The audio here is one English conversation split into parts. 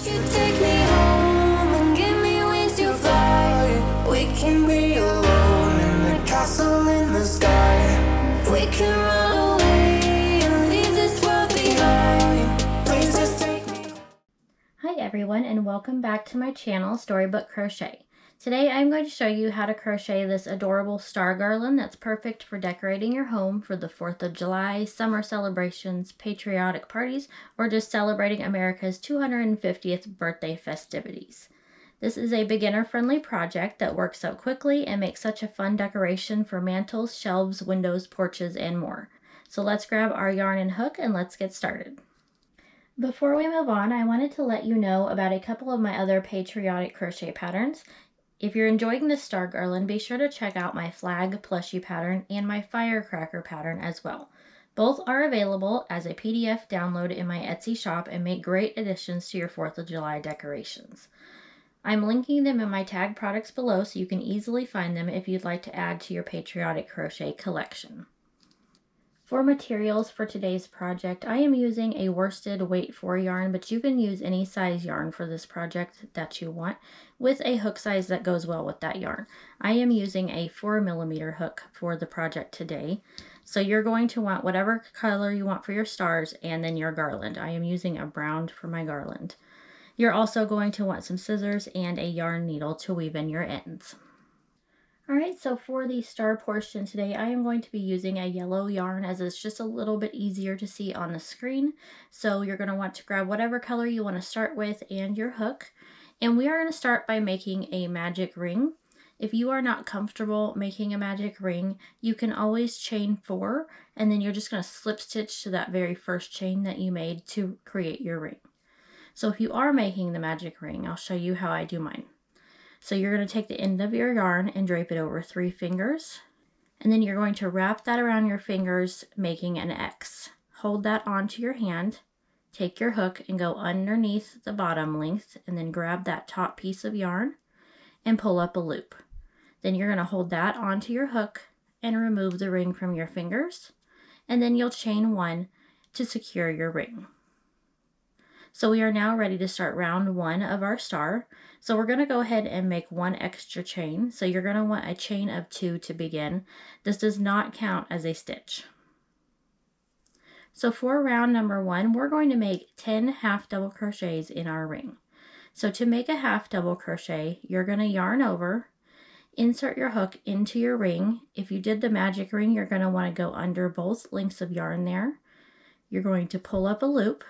you take me home and give me wings to fly. We can be alone in the castle in the sky. We can run away and leave this world behind. Please just take me. Hi everyone, and welcome back to my channel, Storybook Crochet. Today I'm going to show you how to crochet this adorable star garland that's perfect for decorating your home for the 4th of July, summer celebrations, patriotic parties, or just celebrating America's 250th birthday festivities. This is a beginner-friendly project that works out quickly and makes such a fun decoration for mantles, shelves, windows, porches, and more. So let's grab our yarn and hook and let's get started. Before we move on, I wanted to let you know about a couple of my other patriotic crochet patterns. If you're enjoying this star garland, be sure to check out my flag plushie pattern and my firecracker pattern as well. Both are available as a PDF download in my Etsy shop and make great additions to your 4th of July decorations. I'm linking them in my tag products below so you can easily find them if you'd like to add to your patriotic crochet collection. For materials for today's project, I am using a worsted weight 4 yarn, but you can use any size yarn for this project that you want with a hook size that goes well with that yarn. I am using a 4mm hook for the project today. So you're going to want whatever color you want for your stars and then your garland. I am using a brown for my garland. You're also going to want some scissors and a yarn needle to weave in your ends. Alright, so for the star portion today, I am going to be using a yellow yarn as it's just a little bit easier to see on the screen. So you're going to want to grab whatever color you want to start with and your hook. And we are going to start by making a magic ring. If you are not comfortable making a magic ring, you can always chain 4 and then you're just going to slip stitch to that very first chain that you made to create your ring. So if you are making the magic ring, I'll show you how I do mine. So you're going to take the end of your yarn and drape it over 3 fingers. And then you're going to wrap that around your fingers, making an X. Hold that onto your hand, take your hook and go underneath the bottom length and then grab that top piece of yarn and pull up a loop. Then you're going to hold that onto your hook and remove the ring from your fingers. And then you'll chain 1 to secure your ring. So we are now ready to start round 1 of our star. So we're going to go ahead and make 1 extra chain. So you're going to want a chain of 2 to begin. This does not count as a stitch. So for round number 1, we're going to make 10 half double crochets in our ring. So to make a half double crochet, you're going to yarn over, insert your hook into your ring. If you did the magic ring, you're going to want to go under both lengths of yarn there. You're going to pull up a loop.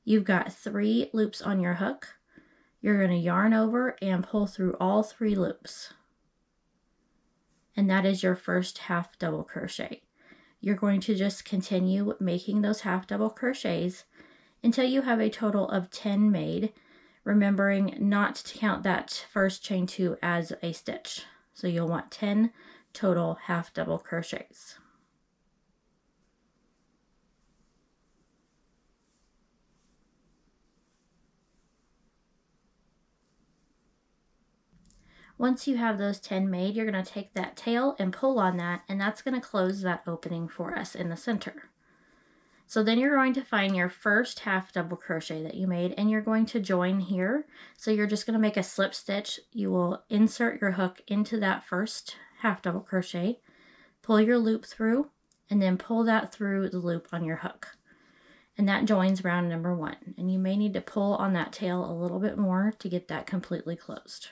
You've got 3 loops on your hook. You're going to yarn over and pull through all 3 loops. And that is your first half double crochet. You're going to just continue making those half double crochets until you have a total of 10 made, remembering not to count that first chain 2 as a stitch. So you'll want 10 total half double crochets. Once you have those 10 made, you're going to take that tail and pull on that, and that's going to close that opening for us in the center. So then you're going to find your first half double crochet that you made, and you're going to join here. So you're just going to make a slip stitch. You will insert your hook into that first half double crochet, pull your loop through, and then pull that through the loop on your hook. And that joins round number 1. And you may need to pull on that tail a little bit more to get that completely closed.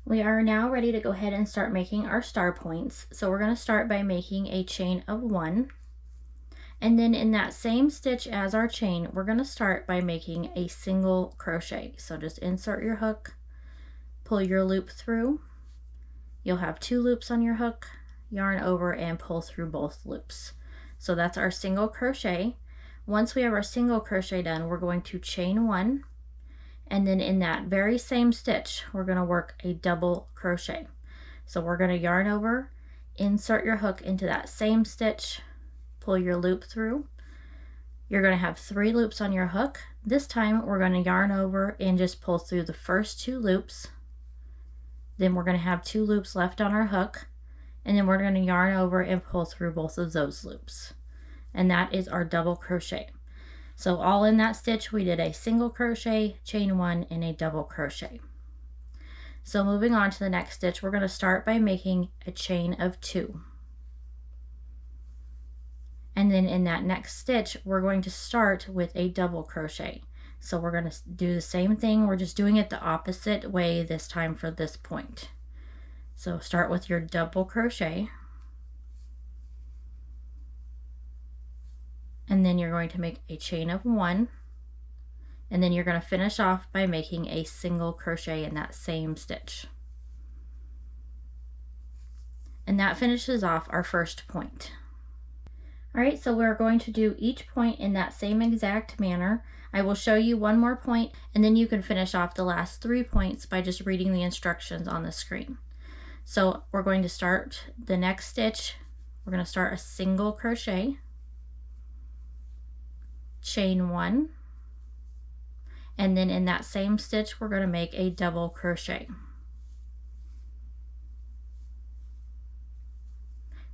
We are now ready to go ahead and start making our star points. So we're going to start by making a chain of 1. And then in that same stitch as our chain, we're going to start by making a single crochet. So just insert your hook, pull your loop through. You'll have 2 loops on your hook, yarn over and pull through both loops. So that's our single crochet. Once we have our single crochet done, we're going to chain 1. And then in that very same stitch, we're going to work a double crochet. So we're going to yarn over, insert your hook into that same stitch, pull your loop through. You're going to have 3 loops on your hook. This time we're going to yarn over and just pull through the first 2 loops. Then we're going to have 2 loops left on our hook, and then we're going to yarn over and pull through both of those loops. And that is our double crochet. So all in that stitch we did a single crochet, chain 1, and a double crochet. So moving on to the next stitch, we're going to start by making a chain of 2. And then in that next stitch, we're going to start with a double crochet. So we're going to do the same thing, we're just doing it the opposite way this time for this point. So start with your double crochet, and then you're going to make a chain of 1, and then you're going to finish off by making a single crochet in that same stitch. And that finishes off our first point. Alright, so we're going to do each point in that same exact manner. I will show you one more point, and then you can finish off the last 3 points by just reading the instructions on the screen. So we're going to start the next stitch, we're going to start a single crochet, chain 1, and then in that same stitch we're going to make a double crochet.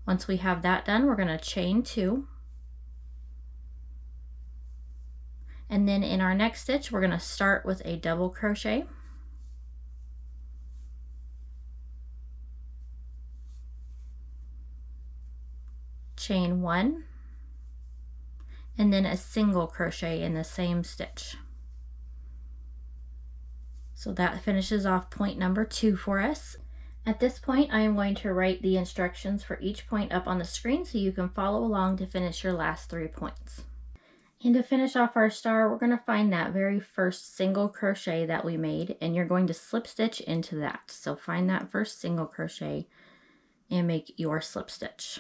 Once we have that done, we're going to chain 2, and then in our next stitch we're going to start with a double crochet, chain 1, and then a single crochet in the same stitch. So that finishes off point number 2 for us. At this point, I am going to write the instructions for each point up on the screen so you can follow along to finish your last 3 points. And to finish off our star, we're going to find that very first single crochet that we made, and you're going to slip stitch into that. So find that first single crochet and make your slip stitch.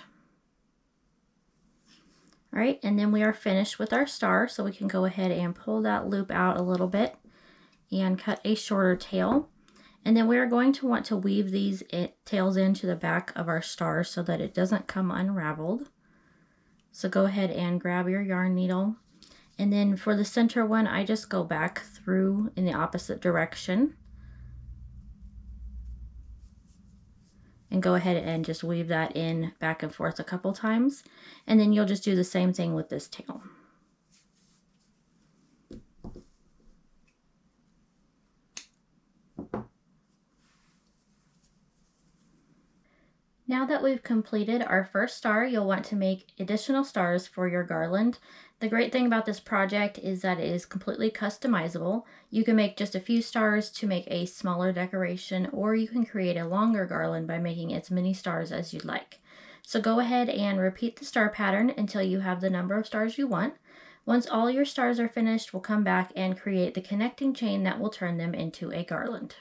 All right, and then we are finished with our star, so we can go ahead and pull that loop out a little bit and cut a shorter tail. And then we are going to want to weave these tails into the back of our star so that it doesn't come unraveled. So go ahead and grab your yarn needle, and then for the center one I just go back through in the opposite direction and go ahead and just weave that in back and forth a couple times, and then you'll just do the same thing with this tail. Now that we've completed our first star, you'll want to make additional stars for your garland. The great thing about this project is that it is completely customizable. You can make just a few stars to make a smaller decoration, or you can create a longer garland by making as many stars as you'd like. So go ahead and repeat the star pattern until you have the number of stars you want. Once all your stars are finished, we'll come back and create the connecting chain that will turn them into a garland.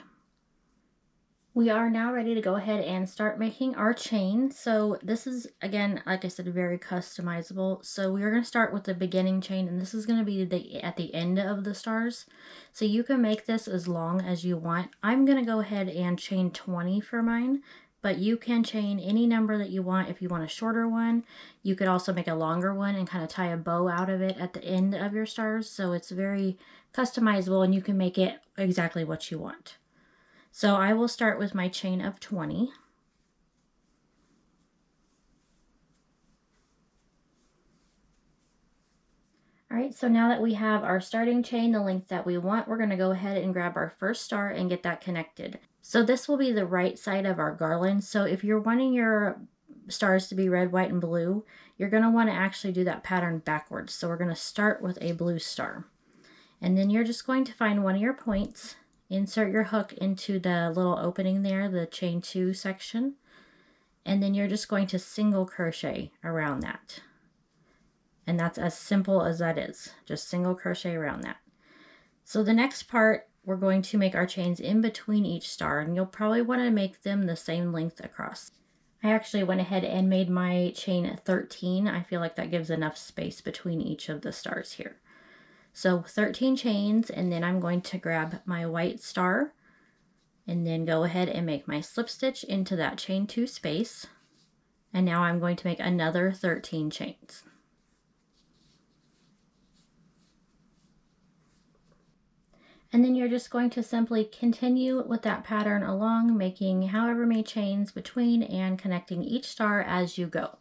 We are now ready to go ahead and start making our chain. So this is, again, like I said, very customizable. So we are going to start with the beginning chain, and this is going to be at the end of the stars. So you can make this as long as you want. I'm going to go ahead and chain 20 for mine, but you can chain any number that you want. If you want a shorter one, you could also make a longer one and kind of tie a bow out of it at the end of your stars. So it's very customizable, and you can make it exactly what you want. So I will start with my chain of 20. All right, so now that we have our starting chain, the length that we want, we're going to go ahead and grab our first star and get that connected. So this will be the right side of our garland. So if you're wanting your stars to be red, white, and blue, you're going to want to actually do that pattern backwards. So we're going to start with a blue star. And then you're just going to find one of your points, insert your hook into the little opening there, the chain 2 section, and then you're just going to single crochet around that. And that's as simple as that is, just single crochet around that. So the next part, we're going to make our chains in between each star, and you'll probably want to make them the same length across. I actually went ahead and made my chain 13. I feel like that gives enough space between each of the stars here. So 13 chains, and then I'm going to grab my white star and then go ahead and make my slip stitch into that chain 2 space. And now I'm going to make another 13 chains. And then you're just going to simply continue with that pattern along, making however many chains between and connecting each star as you go.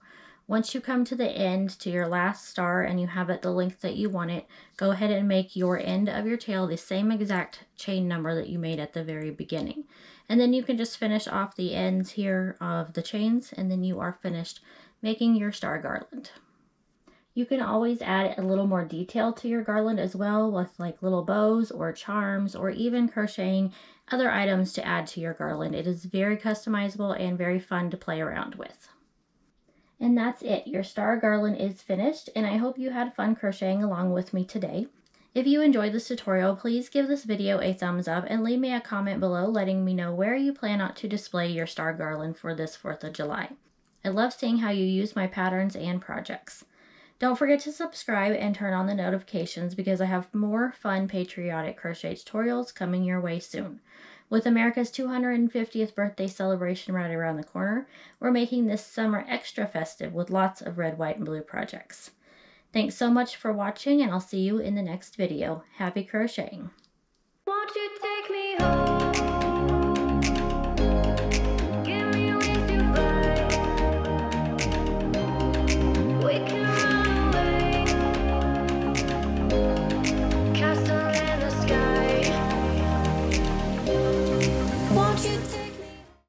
Once you come to the end, to your last star, and you have it the length that you want it, go ahead and make your end of your tail the same exact chain number that you made at the very beginning. And then you can just finish off the ends here of the chains, and then you are finished making your star garland. You can always add a little more detail to your garland as well, with like little bows or charms, or even crocheting other items to add to your garland. It is very customizable and very fun to play around with. And that's it. Your star garland is finished, and I hope you had fun crocheting along with me today. If you enjoyed this tutorial, please give this video a thumbs up and leave me a comment below letting me know where you plan on to display your star garland for this 4th of July. I love seeing how you use my patterns and projects. Don't forget to subscribe and turn on the notifications because I have more fun patriotic crochet tutorials coming your way soon. With America's 250th birthday celebration right around the corner, we're making this summer extra festive with lots of red, white, and blue projects. Thanks so much for watching, and I'll see you in the next video. Happy crocheting! Won't you take me home?